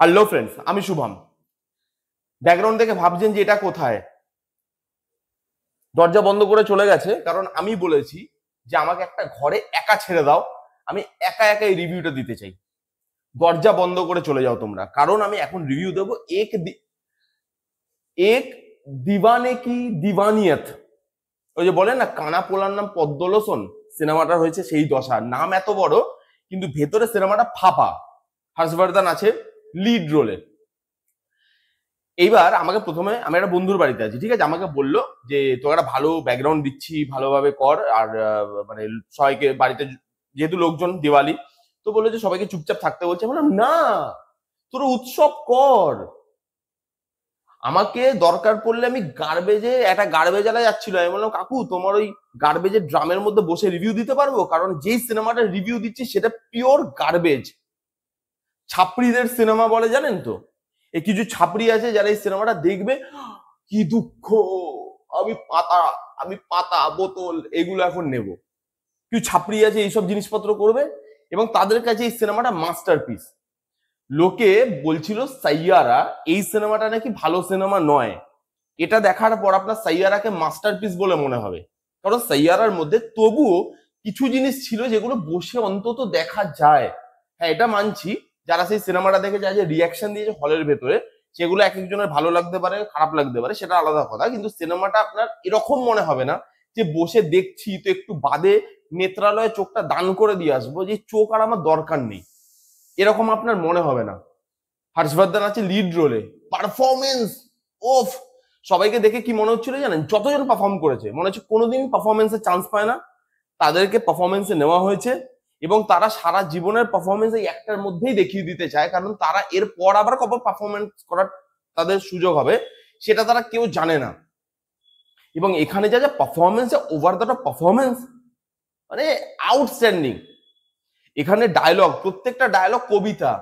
Hello friends, আমি Shubham. Background দেখে ভাবছেন যে এটা কোথায়? দরজা বন্ধ করে চলে গেছে, কারণ আমি বলেছি যে আমাকে একটা ঘরে একা ছেড়ে দাও, আমি একা একা এই রিভিউটা দিতে চাই। দরজা বন্ধ করে চলে যাও তোমরা, কারণ আমি এখন রিভিউ দেবো এক দিওয়ানে কি দিওয়ানিয়ত। ওই যে বলেন না, কানা পোলার নাম পদ্মলোচন, সিনেমাটা হয়েছে সেই দশা। নাম এত বড় কিন্তু ভেতরে সিনেমাটা ফাঁপা। হর্ষবর্ধন আছে লিড রোলে। এইবার আমাকে প্রথমে, আমি একটা বন্ধুর বাড়িতে আছি, ঠিক আছে, আমাকে বললো যে তোর একটা ভালো ব্যাকগ্রাউন্ড দিচ্ছি, ভালোভাবে কর। আর মানে সবাইকে বাড়িতে, যেহেতু লোকজন দিওয়ালি, তো বললো যে সবাইকে চুপচাপ থাকতে বলছে। বললাম না, তোরা উৎসব কর। আমাকে দরকার পড়লে আমি একটা গার্বেজ আলা যাচ্ছিল, আমি বললাম কাকু তোমার ওই গার্বেজের ড্রামের মধ্যে বসে রিভিউ দিতে পারবো, কারণ যেই সিনেমাটা রিভিউ দিচ্ছি সেটা পিওর গার্বেজ। ছাপড়িদের সিনেমা বলে, জানেন তো? এই কিছু ছাপড়ি আছে যারা এই সিনেমাটা দেখবে, কি দুঃখ, আমি পাতা বোতল এগুলো এখন নেব। কিছু ছাপড়ি আছে এইসব জিনিসপত্র করবে, এবং তাদের কাছে এই সিনেমাটা মাস্টারপিস। লোকে বলছিল সাইয়ারা, এই সিনেমাটা নাকি ভালো সিনেমা নয়। এটা দেখার পর আপনার সাইয়ারাকে মাস্টারপিস বলে মনে হবে, কারণ সাইয়ারার মধ্যে তবুও কিছু জিনিস ছিল যেগুলো বসে অন্তত দেখা যায়। হ্যাঁ, এটা মানছি, যারা সেই সিনেমাটা দেখে যায় যে রিয়াকশন দিয়েছে হলের ভেতরে, সেগুলো এক একজনের ভালো লাগতে পারে, খারাপ লাগতে পারে, সেটা আলাদা কথা। কিন্তু সিনেমাটা আপনার এরকম মনে হবে না যে বসে দেখছি তো একটু বাদে নেত্রালয়ে চোখটা দান করে দিয়ে আসবো, যে চোখ আর আমার দরকার নেই, এরকম আপনার মনে হবে না। হর্ষবর্ধন আছে লিড রোলে, পারফরমেন্স ওফ। সবাইকে দেখে কি মনে হচ্ছিল জানেন? যতজন পারফর্ম করেছে মনে হচ্ছে কোনোদিন পারফরমেন্সে চান্স পায় না, তাদেরকে পারফরমেন্সে নেওয়া হয়েছে, এবং তারা সারা জীবনের পারফরমেন্স এই একটার মধ্যেই দেখিয়ে দিতে চায়, কারণ তারা এরপর আবার কবে পারফরমেন্স করার তাদের সুযোগ হবে সেটা তারা কেউ জানে না। এবং এখানে যা যা performance, over the top performance, মানে আউটস্ট্যান্ডিং। এখানে ডায়লগ, প্রত্যেকটা ডায়লগ কবিতা।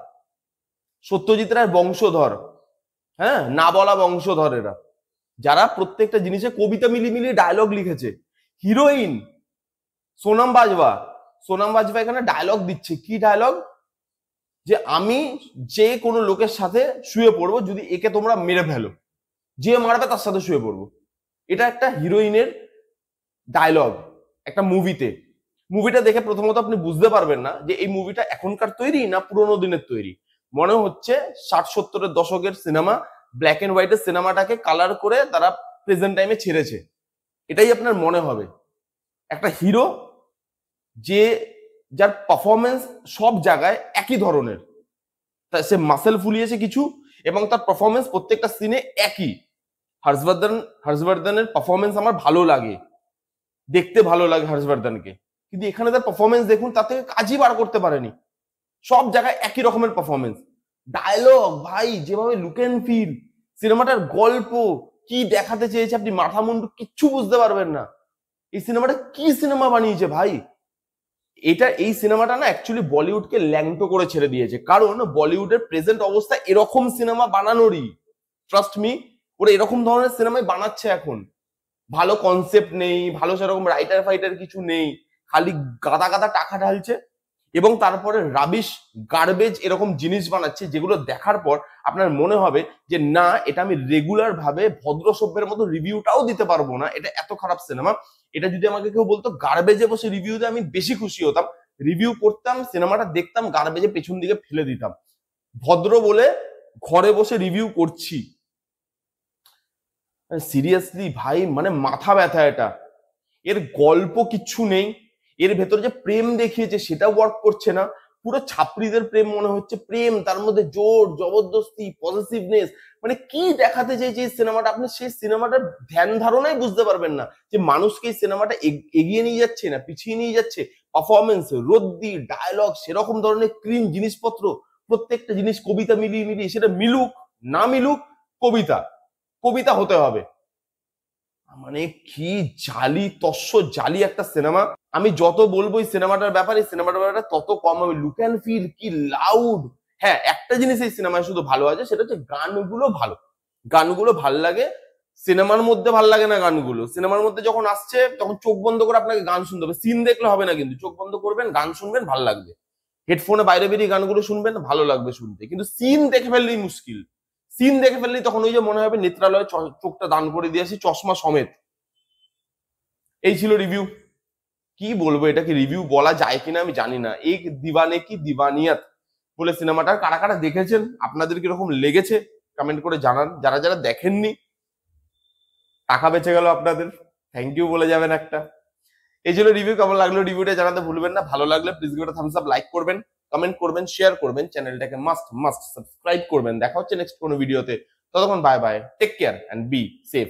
সত্যজিৎ রায়ের বংশধর, হ্যাঁ, না বলা বংশধর এরা, যারা প্রত্যেকটা জিনিসে কবিতা মিলিয়ে মিলিয়ে ডায়লগ লিখেছে। হিরোইন সোনাম বাজওয়া, এখানে ডায়লগ দিচ্ছে। কি ডায়লগ? যে আমি যে কোনো লোকের সাথে শুয়ে পড়বো যদি একে তোমরা মেরে ফেলো, যে মারবে তার সাথে শুয়ে পড়বো। এটা একটা হিরোইনের ডায়লগ একটা মুভিতে। মুভিটা দেখে প্রথমত আপনি বুঝতে পারবেন না যে এই মুভিটা এখনকার তৈরি না পুরোনো দিনের তৈরি। মনে হচ্ছে 60-70-এর দশকের সিনেমা, ব্ল্যাক এন্ড হোয়াইটের সিনেমাটাকে কালার করে তারা প্রেজেন্ট টাইমে ছেড়েছে, এটাই আপনার মনে হবে। একটা হিরো যার পারফরমেন্স সব জায়গায় একই ধরনের, সে মাসেল ফুলিয়েছে কিছু, এবং তার পারফরমেন্স প্রত্যেকটা সিনে একই। হর্ষবর্ধনের পারফরমেন্স আমার ভালো লাগে, দেখতে ভালো লাগে হর্ষবর্ধনকে, কিন্তু এখানে তার পারফরমেন্স দেখুন, তার থেকে কাজই বার করতে পারেনি। সব জায়গায় একই রকমের পারফরমেন্স। ডায়লগ ভাই যেভাবে লুক এন্ড ফিল, সিনেমাটার গল্প কি দেখাতে চেয়েছে আপনি মাথা মুন্ডু কিচ্ছু বুঝতে পারবেন না। এই সিনেমাটা কি সিনেমা বানিয়েছে ভাই! এই সিনেমাটা না অ্যাকচুয়ালি বলিউডকে ল্যাংটো করে ছেড়ে দিয়েছে, কারণ বলিউডের প্রেজেন্ট অবস্থা এরকম সিনেমা বানানোরই। ট্রাস্ট মি, ওরা এরকম ধরনের সিনেমাই বানাচ্ছে এখন। ভালো কনসেপ্ট নেই, ভালো সেরকম রাইটার ফাইটার কিছু নেই, খালি গাদা গাদা টাকা ঢালছে, এবং তারপরে রাবিশ গার্বেজ এরকম জিনিস বানাচ্ছে যেগুলো দেখার পর আপনার মনে হবে যে না, এটা আমি রেগুলার ভাবে ভদ্র সভ্যের মতো রিভিউটাও দিতে পারবো না, এটা এত খারাপ সিনেমা। এটা যদি আমাকে কেউ বলতো গার্বেজে বসে রিভিউ দিয়ে, আমি বেশি খুশি হতাম। রিভিউ করতাম, সিনেমাটা দেখতাম, গার্বেজে পেছন দিকে ফেলে দিতাম। ভদ্র বলে ঘরে বসে রিভিউ করছি, সিরিয়াসলি ভাই, মানে মাথা ব্যথা এটা। এর গল্প কিচ্ছু নেই, এর ভেতরে যে প্রেম দেখিয়েছে সেটা ওয়ার্ক করছে না। পুরো ছাপড়িদের প্রেম মনে হচ্ছে প্রেম, তার মধ্যে জোর জবরদস্তি, পজিটিভনেস। মানে কি দেখাতে চাইছে এই সিনেমাটা, আপনি সেই সিনেমাটার ধ্যান ধারণাই বুঝতে পারবেন না যে মানুষকে এই সিনেমাটা এগিয়ে নিয়ে যাচ্ছে না পিছিয়ে নিয়ে যাচ্ছে। পারফরমেন্স, রদ্দি, ডায়লগ, সেরকম ধরনের ক্লিন জিনিসপত্র, প্রত্যেকটা জিনিস কবিতা মিলিয়ে মিলিয়ে, সেটা মিলুক না মিলুক, কবিতা কবিতা হতে হবে। মানে কি জালি তস্য জালি একটা সিনেমা। আমি যত বলবো এই সিনেমাটার ব্যাপারে, তত কম হবে। লুক অ্যান্ড ফিল কি লাউড। হ্যাঁ, একটা জিনিস এই সিনেমায় শুধু ভালো আছে, সেটা হচ্ছে গানগুলো ভালো। গানগুলো ভাল লাগে, সিনেমার মধ্যে ভাল লাগে না গানগুলো। সিনেমার মধ্যে যখন আসছে তখন চোখ বন্ধ করে আপনাকে গান শুনতে হবে, সিন দেখলে হবে না, কিন্তু চোখ বন্ধ করবেন, গান শুনবেন, ভাল লাগবে। হেডফোনে বাইরে বেরিয়ে গানগুলো শুনবেন, ভালো লাগবে শুনতে, কিন্তু সিন দেখে ফেললেই মুশকিল। সিন দেখে ফেললেই তখন ওই যে মনে হবে নেত্রালয়ে চোখটা দান করে দিয়েছি চশমা সমেত। এই ছিল রিভিউ। কি বলবো, এটা কি রিভিউ বলা যায় কিনা আমি জানি না। এক দিওয়ানে কি দিওয়ানিয়াত বলে সিনেমাটা কারা কারা দেখেছেন, আপনাদের কিরকম লেগেছে কমেন্ট করে জানান। যারা যারা দেখেননি, টাকা বেঁচে গেল আপনাদের, থ্যাংক ইউ বলে যাবেন একটা। এই ছিল রিভিউ। কেমন লাগলো রিভিউটা জানাতে ভুলবেন না। ভালো লাগলে please give Thums up, like করবেন, কমেন্ট করবেন, শেয়ার করবেন, চ্যানেলটাকে মাস্ট মাস্ট সাবস্ক্রাইব করবেন। দেখা হচ্ছে নেক্সট কোনো ভিডিওতে। ততক্ষণ bye bye, take care and be safe.